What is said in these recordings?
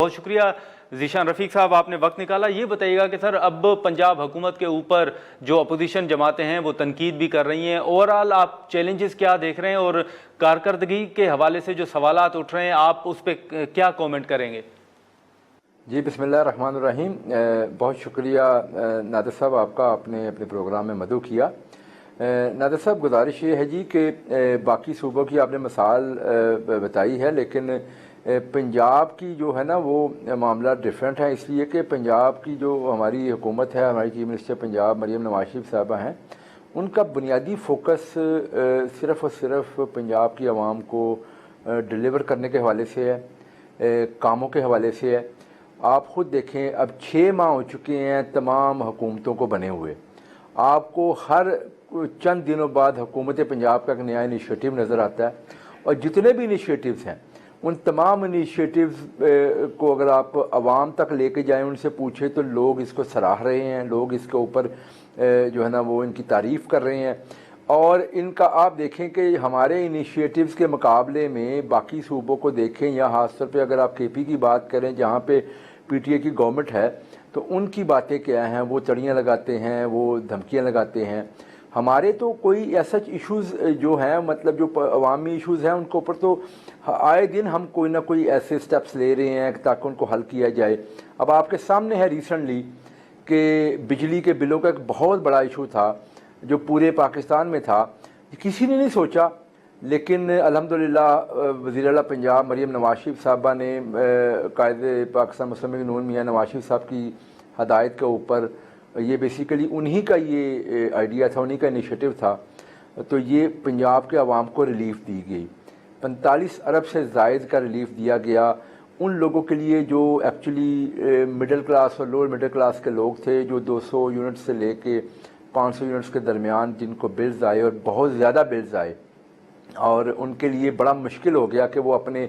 بہت شکریہ ذیشان رفیق صاحب، آپ نے وقت نکالا۔ یہ بتائیے گا کہ سر اب پنجاب حکومت کے اوپر جو اپوزیشن جماعتیں ہیں وہ تنقید بھی کر رہی ہیں، اوورآل آپ چیلنجز کیا دیکھ رہے ہیں اور کارکردگی کے حوالے سے جو سوالات اٹھ رہے ہیں آپ اس پہ کیا کومنٹ کریں گے؟ جی بسم اللہ الرحمن الرحیم۔ بہت شکریہ نادر صاحب آپ کا، آپ نے اپنے پروگرام میں مدعو کیا۔ نادر صاحب گزارش یہ ہے جی کہ باقی صوبوں کی آپ نے مثال بتائی ہے، لیکن پنجاب کی جو ہے نا وہ معاملہ ڈیفرنٹ ہے، اس لیے کہ پنجاب کی جو ہماری حکومت ہے، ہماری چیف منسٹر پنجاب مریم نواز شریف صاحبہ ہیں، ان کا بنیادی فوکس صرف اور صرف پنجاب کی عوام کو ڈلیور کرنے کے حوالے سے ہے، کاموں کے حوالے سے ہے۔ آپ خود دیکھیں، اب 6 ماہ ہو چکے ہیں تمام حکومتوں کو بنے ہوئے، آپ کو ہر چند دنوں بعد حکومت پنجاب کا ایک نیا انیشیٹو نظر آتا ہے، اور جتنے بھی انیشیٹوز ہیں ان تمام انیشیٹوز کو اگر آپ عوام تک لے کے جائیں، ان سے پوچھیں تو لوگ اس کو سراہ رہے ہیں، لوگ اس کے اوپر جو ہے نا وہ ان کی تعریف کر رہے ہیں، اور ان کا آپ دیکھیں کہ ہمارے انیشیٹوز کے مقابلے میں باقی صوبوں کو دیکھیں، یا خاص طور پہ اگر آپ کے پی کی بات کریں جہاں پہ پی ٹی اے کی گورنمنٹ ہے، تو ان کی باتیں کیا ہیں، وہ چڑیاں لگاتے ہیں، وہ دھمکیاں لگاتے ہیں۔ ہمارے تو کوئی ایسا ایشوز جو ہیں، مطلب جو عوامی ایشوز ہیں، ان کے اوپر تو آئے دن ہم کوئی نہ کوئی ایسے سٹیپس لے رہے ہیں تاکہ ان کو حل کیا جائے۔ اب آپ کے سامنے ہے ریسنٹلی کہ بجلی کے بلوں کا ایک بہت بڑا ایشو تھا جو پورے پاکستان میں تھا، کسی نے نہیں سوچا، لیکن الحمدللہ وزیر اعلیٰ پنجاب مریم نواز شریف صاحبہ نے قائد پاکستان مسلم لیگ نون میاں نواز شریف صاحب کی ہدایت کے اوپر، یہ بیسیکلی انہی کا یہ آئیڈیا تھا، انہی کا انیشیٹو تھا، تو یہ پنجاب کے عوام کو ریلیف دی گئی۔ 45 ارب سے زائد کا ریلیف دیا گیا ان لوگوں کے لیے جو ایکچولی مڈل کلاس اور لوور مڈل کلاس کے لوگ تھے، جو 200 یونٹ سے لے کے 500 یونٹس کے درمیان جن کو بلز آئے، اور بہت زیادہ بلز آئے، اور ان کے لیے بڑا مشکل ہو گیا کہ وہ اپنے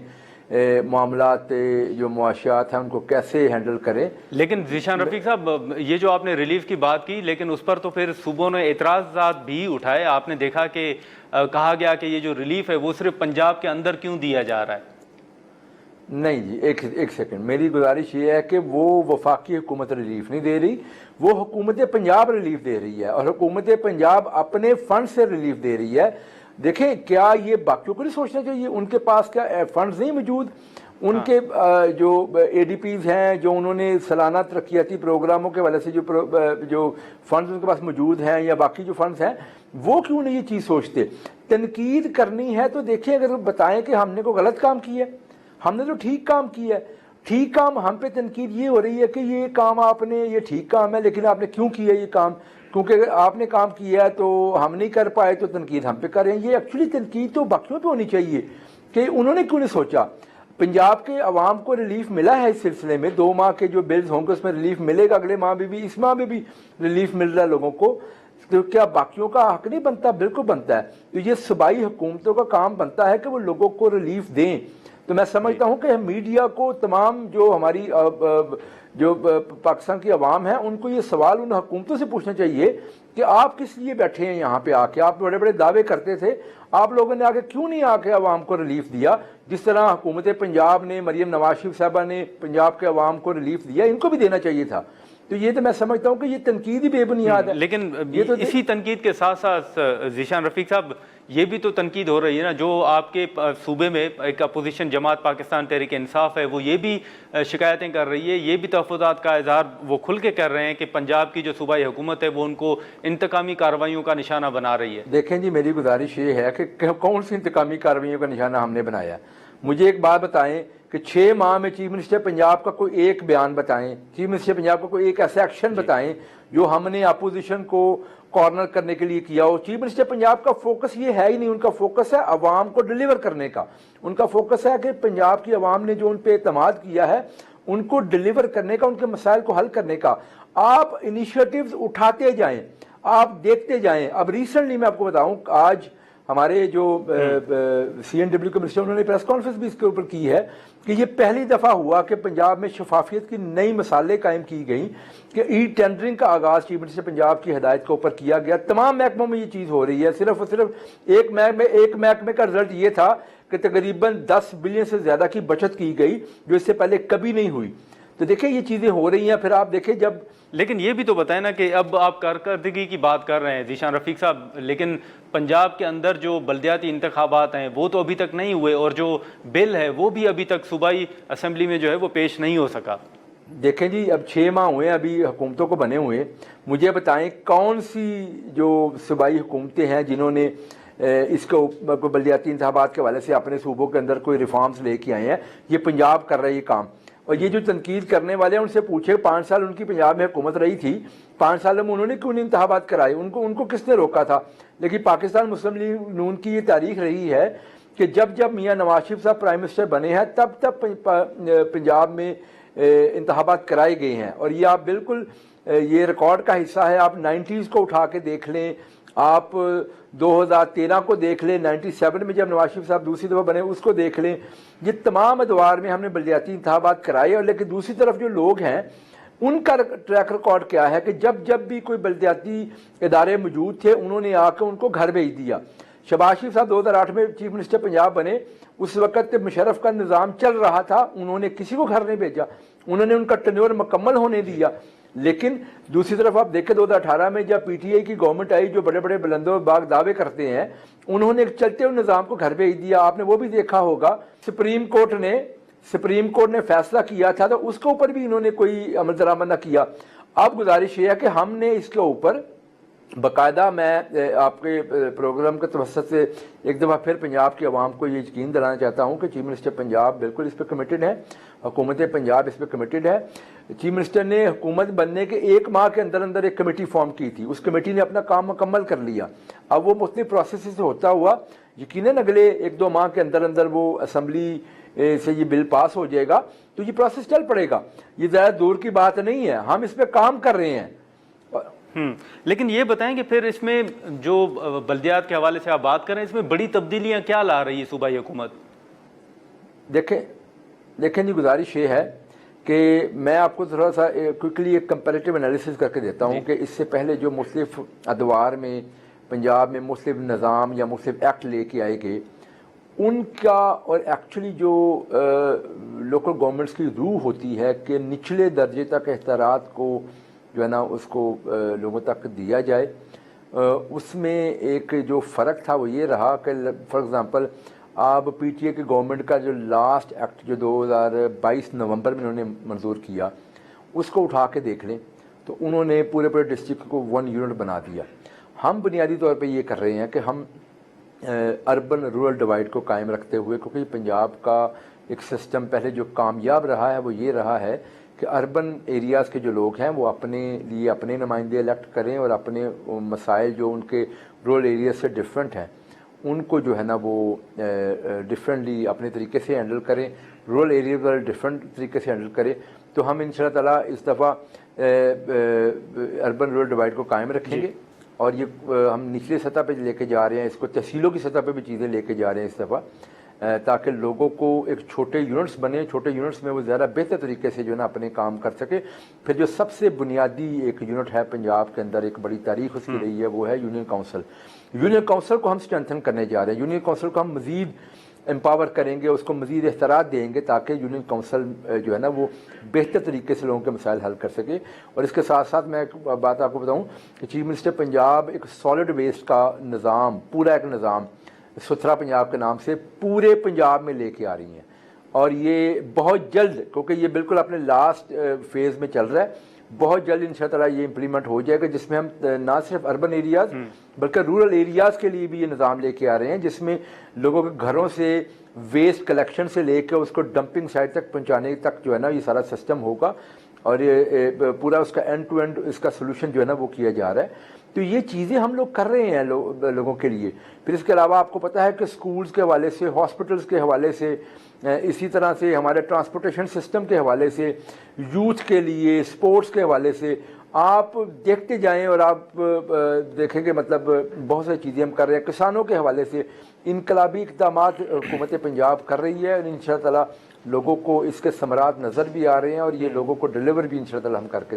معاملات جو معاشیات ہیں ان کو کیسے ہینڈل کریں۔ لیکن ذیشان رفیق صاحب، یہ جو آپ نے ریلیف کی بات کی، لیکن اس پر تو پھر صوبوں نے اعتراضات بھی اٹھائے۔ آپ نے دیکھا کہ کہا گیا کہ یہ جو ریلیف ہے وہ صرف پنجاب کے اندر کیوں دیا جا رہا ہے؟ نہیں جی، ایک سیکنڈ، میری گزارش یہ ہے کہ وہ وفاقی حکومت ریلیف نہیں دے رہی، وہ حکومت پنجاب ریلیف دے رہی ہے، اور حکومت پنجاب اپنے فنڈ سے ریلیف دے رہی ہے۔ دیکھیں، کیا یہ باقیوں کو نہیں سوچنا چاہیے؟ ان کے پاس کیا فنڈز نہیں موجود؟ ان کے جو اے ڈی پیز ہیں، جو انہوں نے سالانہ ترقیاتی پروگراموں کے وجہ سے جو فنڈز ان کے پاس موجود ہیں، یا باقی جو فنڈز ہیں، وہ کیوں نہیں یہ چیز سوچتے؟ تنقید کرنی ہے تو دیکھیں، اگر بتائیں کہ ہم نے کوئی غلط کام کیا ہے، ہم نے تو ٹھیک کام کیا ہے، ٹھیک کام ہم پہ تنقید یہ ہو رہی ہے کہ یہ کام آپ نے، یہ ٹھیک کام ہے، لیکن آپ نے کیوں کیا یہ کام؟ کیونکہ اگر آپ نے کام کیا ہے تو ہم نہیں کر پائے تو تنقید ہم پہ کر رہے ہیں۔ یہ ایکچولی تنقید تو باقیوں پہ ہونی چاہیے کہ انہوں نے کیوں نہیں سوچا۔ پنجاب کے عوام کو ریلیف ملا ہے اس سلسلے میں، 2 ماہ کے جو بلز ہوں گے اس میں ریلیف ملے گا، اگلے ماہ بھی اس ماہ میں بھی ریلیف مل رہا ہے لوگوں کو، تو کیا باقیوں کا حق نہیں بنتا؟ بالکل بنتا ہے۔ تو یہ صوبائی حکومتوں کا کام بنتا ہے کہ وہ لوگوں کو ریلیف دیں۔ تو میں سمجھتا ہوں کہ میڈیا کو، تمام جو ہماری جو پاکستان کی عوام ہے، ان کو یہ سوال ان حکومتوں سے پوچھنا چاہیے کہ آپ کس لیے بیٹھے ہیں یہاں پہ آ کے؟ آپ بڑے بڑے دعوے کرتے تھے، آپ لوگوں نے آگے کیوں نہیں آ کے عوام کو ریلیف دیا؟ جس طرح حکومت پنجاب نے، مریم نواز شریف صاحبہ نے پنجاب کے عوام کو ریلیف دیا، ان کو بھی دینا چاہیے تھا۔ تو یہ تو میں سمجھتا ہوں کہ یہ تنقید ہی بے بنیاد ہے۔ لیکن یہ تو اسی تنقید کے ساتھ ساتھ ذیشان رفیق صاحب، یہ بھی تو تنقید ہو رہی ہے نا، جو آپ کے صوبے میں ایک اپوزیشن جماعت پاکستان تحریک انصاف ہے، وہ یہ بھی شکایتیں کر رہی ہے، یہ بھی تحفظات کا اظہار وہ کھل کے کر رہے ہیں کہ پنجاب کی جو صوبائی حکومت ہے وہ ان کو انتقامی کارروائیوں کا نشانہ بنا رہی ہے۔ دیکھیں جی، میری گزارش یہ ہے کہ کون سی انتقامی کارروائیوں کا نشانہ ہم نے بنایا؟ مجھے ایک بات بتائیں کہ 6 ماہ میں چیف منسٹر پنجاب کا کوئی ایک بیان بتائیں، چیف منسٹر پنجاب کا کوئی ایک ایسا ایکشن بتائیں جو ہم نے اپوزیشن کو کارنر کرنے کے لیے کیا ہو۔ چیف منسٹر پنجاب کا فوکس یہ ہے ہی نہیں، ان کا فوکس ہے عوام کو ڈیلیور کرنے کا، ان کا فوکس ہے کہ پنجاب کی عوام نے جو ان پہ اعتماد کیا ہے ان کو ڈیلیور کرنے کا، ان کے مسائل کو حل کرنے کا۔ آپ انیشیٹوز اٹھاتے جائیں، آپ دیکھتے جائیں۔ اب ریسنٹلی میں آپ کو بتاؤں، آج हमारे जो CNW के मिनिस्टर उन्होंने प्रेस कॉन्फ्रेंस भी इसके ऊपर की है कि ये पहली दफ़ा हुआ कि पंजाब में शफाफियत की नई मिसालें कायम की गई कि ई टेंडरिंग का आगाज़ चीफ मिनिस्टर पंजाब की हिदायत के ऊपर किया गया। तमाम महकमों में ये चीज़ हो रही है। सिर्फ और सिर्फ एक महकमे का रिजल्ट ये था कि तकरीबन 10 बिलियन से ज़्यादा की बचत की गई, जो इससे पहले कभी नहीं हुई। तो देखिए ये चीज़ें हो रही हैं। फिर आप देखें जब, लेकिन ये भी तो बताएं ना कि अब आप कारकर्दगी की बात कर रहे हैं ज़ीशान रफ़ीक साहब, लेकिन पंजाब के अंदर जो बल्दियाती इंतखाबात हैं वो तो अभी तक नहीं हुए, और जो बिल है वो भी अभी तक सूबाई असम्बली में जो है वो पेश नहीं हो सका। देखें जी, अब 6 माह हुए अभी हुकूमतों को बने हुए। मुझे बताएं कौन सी जो सूबाई हुकूमतें हैं जिन्होंने इसको बल्दियाती इंतखाबात के हवाले से अपने सूबों के अंदर कोई रिफॉर्म्स लेके आए हैं। ये पंजाब कर रहा है ये काम। और ये जो तनकीद करने वाले हैं उनसे पूछे 5 साल उनकी पंजाब में हुकूमत रही थी, 5 साल में उन्होंने क्यों नहीं इंतखाबात कराए? उनको किसने रोका था? लेकिन पाकिस्तान मुस्लिम लीग नून की ये तारीख रही है कि जब जब मियाँ नवाज शरीफ साहब प्राइम मिनिस्टर बने हैं तब तब पंजाब में इंतखाबात कराए गए हैं। और ये आप बिल्कुल ये रिकॉर्ड का हिस्सा है। आप 90s को उठा के देख लें, आप 2013 को देख लें, 97 में जब नवाज शरीफ साहब दूसरी दफ़ा बने उसको देख लें। ये तमाम अदवार में हमने बल्दियाती इंतखाबात कराए। और लेकिन दूसरी तरफ जो लोग हैं उनका ट्रैक रिकॉर्ड क्या है कि जब जब भी कोई बल्दियाती इदारे मौजूद थे उन्होंने आकर उनको घर भेज दिया। शहबाज शरीफ साहब 2008 में चीफ मिनिस्टर पंजाब बने, उस वक्त मुशर्रफ का निज़ाम चल रहा था, उन्होंने किसी को घर नहीं भेजा, उन्होंने उनका टेन्योर मुकम्मल होने दिया। लेकिन दूसरी तरफ आप देखें 2018 में जब PTI की गवर्नमेंट आई, जो बड़े बड़े बुलंदोबाग दावे करते हैं, उन्होंने चलते हुए निज़ाम को घर भेज दिया। आपने वो भी देखा होगा, सुप्रीम कोर्ट ने फैसला किया था तो उसके ऊपर भी इन्होंने कोई अमल दरामद न किया। अब गुजारिश ये है कि हमने इसके ऊपर बाकायदा, मैं आपके प्रोग्राम के तवसत से एक दफ़ा फिर पंजाब की आवाम को ये यकीन दिलाना चाहता हूँ कि चीफ मिनिस्टर पंजाब बिल्कुल इस पर कमिटेड है, हुकूमत पंजाब इस पर कमिटेड है। चीफ मिनिस्टर ने हुकूमत बनने के 1 माह के अंदर अंदर एक कमेटी फॉर्म की थी, उस कमेटी ने अपना काम मुकम्मल कर लिया। अब वो मुख्तलिफ प्रोसेस से होता हुआ यकीनन अगले 1-2 माह के अंदर अंदर वो असम्बली से ये बिल पास हो जाएगा, तो ये प्रोसेस चल पड़ेगा। ये ज़्यादा दूर की बात नहीं है, हम इस पर काम कर रहे हैं। लेकिन ये बताएं कि फिर इसमें जो बल्दियात के हवाले से आप बात करें, इसमें बड़ी तब्दीलियां क्या ला रही है सूबाई हुकूमत? देखें जी, गुजारिश ये है कि मैं आपको थोड़ा सा क्विकली एक कंपैरेटिव एनालिसिस करके देता हूँ कि इससे पहले जो मुख्तलिफ अदवार में पंजाब में मुख्तलिफ निज़ाम या मुख्तलिफ एक्ट लेके आए गए उनका, और एक्चुअली जो लोकल गवर्नमेंट्स की रूह होती है कि निचले दर्जे तक एख्तियारात को जो है ना उसको लोगों तक दिया जाए, उसमें एक जो फ़र्क था वो ये रहा कि फॉर एग्ज़ाम्पल आप PTI की गवर्नमेंट का जो लास्ट एक्ट जो 2022 नवंबर में उन्होंने मंजूर किया उसको उठा के देख लें तो उन्होंने पूरे डिस्ट्रिक्ट को 1 यूनिट बना दिया। हम बुनियादी तौर पे ये कर रहे हैं कि हम अर्बन रूरल डिवाइड को कायम रखते हुए, क्योंकि पंजाब का एक सिस्टम पहले जो कामयाब रहा है वो ये रहा है कि अर्बन एरियाज़ के जो लोग हैं वो अपने लिए अपने नुमाइंदे इलेक्ट करें और अपने मसाइल जो उनके रूरल एरिया से डिफरेंट हैं उनको जो है ना वो डिफरेंटली अपने तरीके से हैंडल करें, रूरल एरिया वाले डिफरेंट तरीके से हैंडल करें। तो हम इंशाअल्लाह ताला इस दफ़ा अर्बन रूरल डिवाइड को कायम रखेंगे और ये हम निचले सतह पे लेके जा रहे हैं, इसको तहसीलों की सतह पे भी चीज़ें लेके जा रहे हैं इस दफ़ा, ताकि लोगों को एक छोटे यूनिट्स बने, छोटे यूनिट्स में वो ज़्यादा बेहतर तरीके से जो है ना अपने काम कर सके। फिर जो सबसे बुनियादी एक यूनिट है पंजाब के अंदर, एक बड़ी तारीख उसकी रही है, वो है यूनियन काउंसिल। यूनियन काउंसिल को हम स्ट्रेंथन करने जा रहे हैं। यूनियन काउंसिल को हम मज़ीद एम्पावर करेंगे, उसको मज़ीद इख्तियार देंगे ताकि यूनियन काउंसिल जो है ना वो बेहतर तरीके से लोगों के मसाइल हल कर सके। और इसके साथ साथ मैं एक बात आपको बताऊँ कि चीफ मिनिस्टर पंजाब एक सॉलिड वेस्ट का निज़ाम, पूरा एक निज़ाम सुथरा पंजाब के नाम से पूरे पंजाब में लेके आ रही हैं। और ये बहुत जल्द, क्योंकि ये बिल्कुल अपने लास्ट फेज़ में चल रहा है, बहुत जल्द इंशाअल्लाह ये इम्प्लीमेंट हो जाएगा, जिसमें हम ना सिर्फ अर्बन एरियाज़ बल्कि रूरल एरियाज़ के लिए भी ये निज़ाम लेके आ रहे हैं, जिसमें लोगों के घरों से वेस्ट कलेक्शन से लेकर उसको डंपिंग साइट तक पहुँचाने तक जो है ना ये सारा सिस्टम होगा। और ये पूरा उसका एंड टू एंड इसका सोल्यूशन जो है ना वो किया जा रहा है। तो ये चीज़ें हम लोग कर रहे हैं लोगों के लिए। फिर इसके अलावा आपको पता है कि स्कूल्स के हवाले से, हॉस्पिटल्स के हवाले से, इसी तरह से हमारे ट्रांसपोर्टेशन सिस्टम के हवाले से, यूथ के लिए स्पोर्ट्स के हवाले से آپ دیکھتے جائیں اور آپ دیکھیں کہ مطلب بہت سی چیزیں ہم کر رہے ہیں کسانوں کے حوالے سے، انقلابی اقدامات حکومت پنجاب کر رہی ہے، اور ان شاء اللہ تعالیٰ لوگوں کو اس کے ثمرات نظر بھی آ رہے ہیں، اور یہ لوگوں کو ڈلیور بھی ان شاء اللہ تعالیٰ ہم کر کے